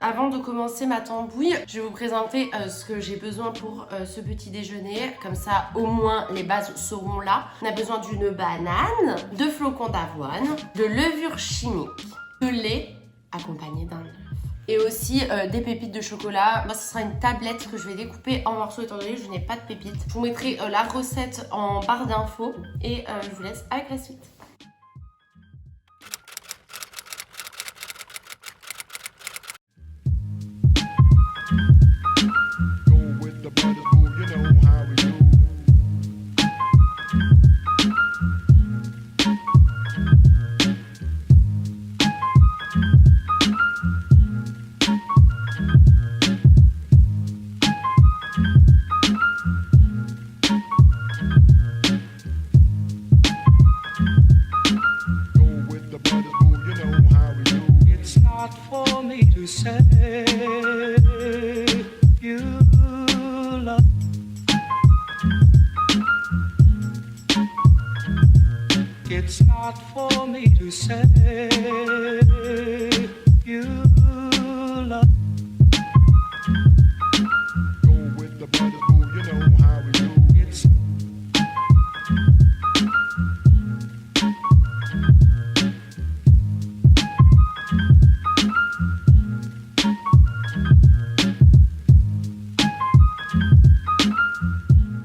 Avant de commencer ma tambouille, je vais vous présenter ce que j'ai besoin pour ce petit déjeuner. Comme ça, au moins, les bases seront là. On a besoin d'une banane, de flocons d'avoine, de levure chimique, de lait accompagné d'un œuf. Et aussi des pépites de chocolat. Moi, ce sera une tablette que je vais découper en morceaux étant donné que je n'ai pas de pépites. Je vous mettrai la recette en barre d'infos et je vous laisse avec la suite. It's not for me to say you love. Go with the brothers, boo, you know how we do. It's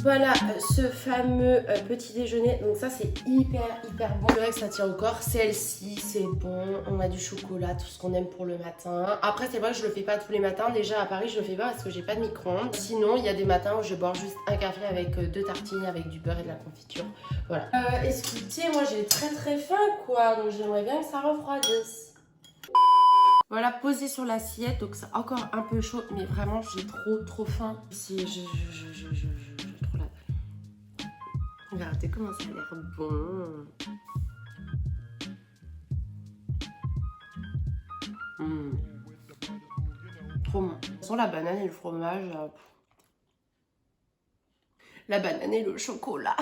Voilà ce fameux petit déjeuner. Donc ça c'est hyper bon. C'est vrai que ça tient au corps. Celle-ci c'est bon. On a du chocolat, tout ce qu'on aime pour le matin. Après c'est vrai que je le fais pas tous les matins. Déjà à Paris je le fais pas parce que j'ai pas de micro-ondes. Sinon il y a des matins où je bois juste un café avec 2 tartines avec du beurre et de la confiture. Voilà. Écoutez, moi j'ai très faim quoi. Donc j'aimerais bien que ça refroidisse. Voilà, posé sur l'assiette, donc c'est encore un peu chaud, mais vraiment j'ai trop faim. Si j'ai trop la dalle. Regardez comment ça a l'air bon. Trop bon. De toute façon, la banane et le fromage. La banane et le chocolat.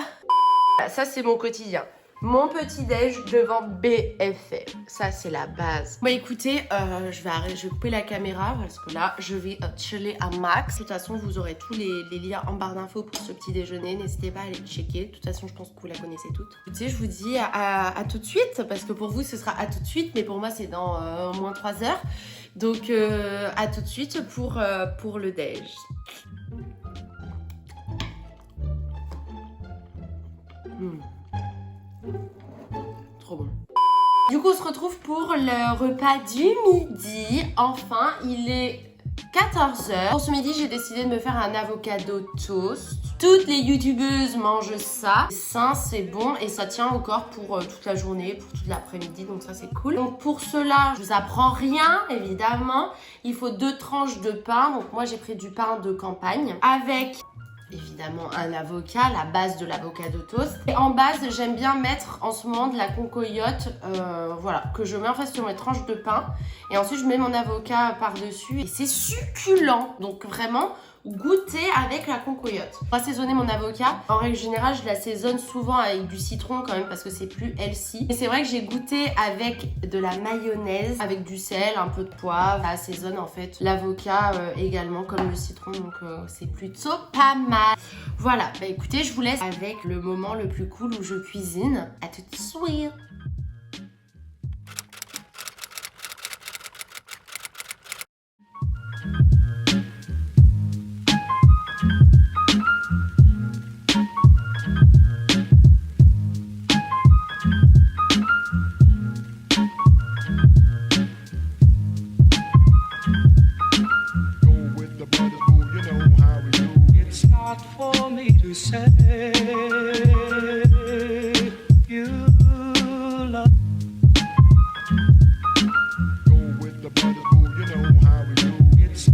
Ça c'est mon quotidien. Mon petit-déj devant BFM. Ça, c'est la base. Bon, écoutez, je vais couper la caméra parce que là, je vais chiller à max. De toute façon, vous aurez tous les liens en barre d'infos pour ce petit déjeuner. N'hésitez pas à aller checker. De toute façon, je pense que vous la connaissez toutes. Écoutez, je vous dis à tout de suite parce que pour vous, ce sera à tout de suite. Mais pour moi, c'est dans au moins 3 heures. Donc, à tout de suite pour le déj. Trop bon. Du coup, on se retrouve pour le repas du midi. Enfin, il est 14h. Pour ce midi, j'ai décidé de me faire un avocado toast. Toutes les youtubeuses mangent ça. C'est sain, c'est bon et ça tient au corps pour toute la journée, pour toute l'après-midi. Donc ça, c'est cool. Donc pour cela, je vous apprends rien, évidemment. Il faut 2 tranches de pain. Donc moi, j'ai pris du pain de campagne avec... évidemment un avocat, la base de l'avocado toast. Et en base, j'aime bien mettre en ce moment de la concoyote, voilà, que je mets en fait sur mes tranches de pain. Et ensuite, je mets mon avocat par-dessus et c'est succulent. Donc vraiment, goûter avec la concoyote. Pour assaisonner mon avocat, en règle générale, je l'assaisonne souvent avec du citron quand même parce que c'est plus healthy. Et c'est vrai que j'ai goûté avec de la mayonnaise, avec du sel, un peu de poivre. Ça assaisonne en fait l'avocat également comme le citron, donc c'est plutôt pas mal. Voilà, bah écoutez, je vous laisse avec le moment le plus cool où je cuisine. À tout de suite. For me to say you love. Go with the brothers, boo, you know how we do. It's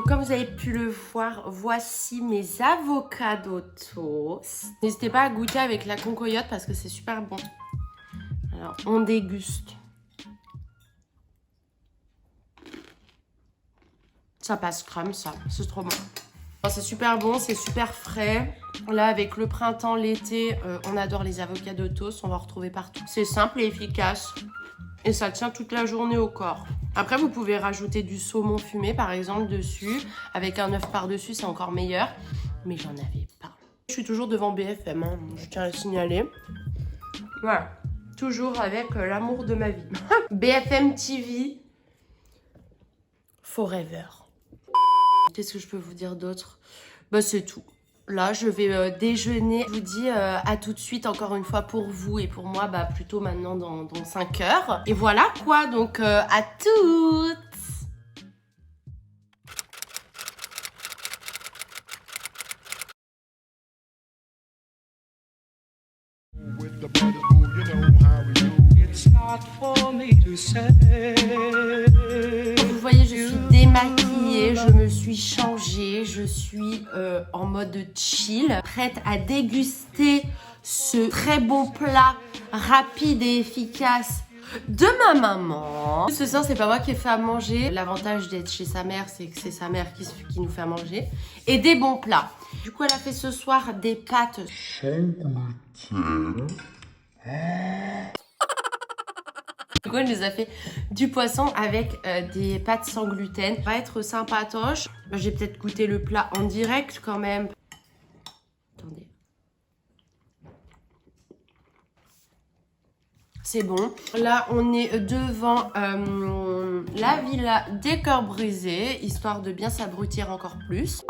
Comme vous avez pu le voir, voici mes avocados toast. N'hésitez pas à goûter avec la concoyote parce que c'est super bon. Alors, on déguste. Ça passe crème, ça. C'est trop bon. C'est super bon, c'est super frais. Là, avec le printemps, l'été, on adore les avocados toast. On va en retrouver partout. C'est simple et efficace. Et ça tient toute la journée au corps. Après, vous pouvez rajouter du saumon fumé, par exemple, dessus. Avec un œuf par-dessus, c'est encore meilleur. Mais j'en avais pas. Je suis toujours devant BFM, hein, je tiens à le signaler. Voilà. Toujours avec l'amour de ma vie. BFM TV Forever. Qu'est-ce que je peux vous dire d'autre? Bah, c'est tout. Là, je vais déjeuner. Je vous dis à tout de suite, encore une fois, pour vous et pour moi, bah, plutôt maintenant dans 5 heures. Et voilà quoi, donc à toutes. Vous voyez, je suis démaquillée, je me suis changée, je suis en mode chill, prête à déguster ce très bon plat rapide et efficace de ma maman. Ce soir, c'est pas moi qui ai fait à manger. L'avantage d'être chez sa mère, c'est que c'est sa mère qui nous fait à manger. Et des bons plats. Du coup, elle a fait ce soir des pâtes sans gluten. Du coup, elle nous a fait du poisson avec des pâtes sans gluten. Ça va être sympatoche. J'ai peut-être goûté le plat en direct quand même. Attendez. C'est bon. Là, on est devant la villa des cœurs brisés, histoire de bien s'abrutir encore plus.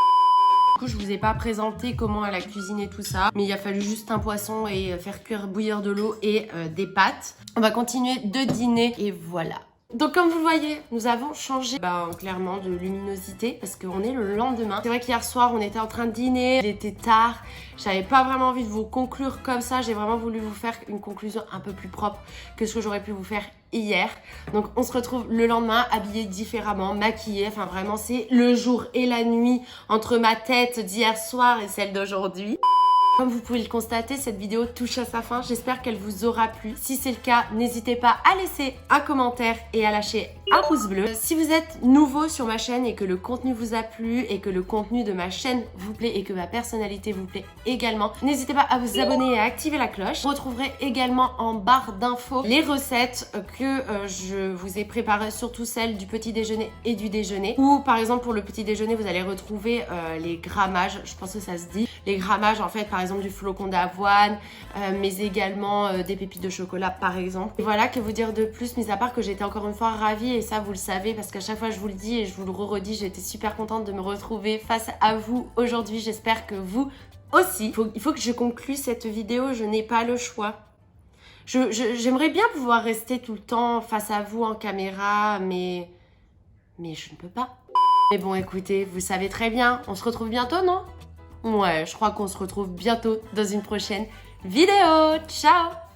Du coup, je vous ai pas présenté comment elle a cuisiné tout ça, mais il a fallu juste un poisson et faire bouillir de l'eau et des pâtes. On va continuer de dîner et voilà. Donc comme vous le voyez, nous avons changé clairement de luminosité parce qu'on est le lendemain. C'est vrai qu'hier soir on était en train de dîner, il était tard, j'avais pas vraiment envie de vous conclure comme ça, j'ai vraiment voulu vous faire une conclusion un peu plus propre que ce que j'aurais pu vous faire hier. Donc on se retrouve le lendemain habillés différemment, maquillés, enfin vraiment c'est le jour et la nuit entre ma tête d'hier soir et celle d'aujourd'hui. Comme vous pouvez le constater, cette vidéo touche à sa fin. J'espère qu'elle vous aura plu. Si c'est le cas, n'hésitez pas à laisser un commentaire et à lâcher un pouce bleu. Si vous êtes nouveau sur ma chaîne et que le contenu vous a plu et que le contenu de ma chaîne vous plaît et que ma personnalité vous plaît également, n'hésitez pas à vous abonner et à activer la cloche. Vous retrouverez également en barre d'infos les recettes que je vous ai préparées, surtout celles du petit déjeuner et du déjeuner. Ou par exemple pour le petit déjeuner, vous allez retrouver les grammages, je pense que ça se dit. Les grammages en fait par exemple du flocon d'avoine, mais également des pépites de chocolat par exemple. Et voilà, que vous dire de plus, mis à part que j'étais encore une fois ravie, et ça vous le savez parce qu'à chaque fois je vous le dis et je vous le redis, j'étais super contente de me retrouver face à vous aujourd'hui. J'espère que vous aussi. Il faut que je conclue cette vidéo, je n'ai pas le choix. J'aimerais bien pouvoir rester tout le temps face à vous en caméra, mais je ne peux pas. Mais bon écoutez, vous savez très bien, on se retrouve bientôt, non ? Ouais, je crois qu'on se retrouve bientôt dans une prochaine vidéo. Ciao!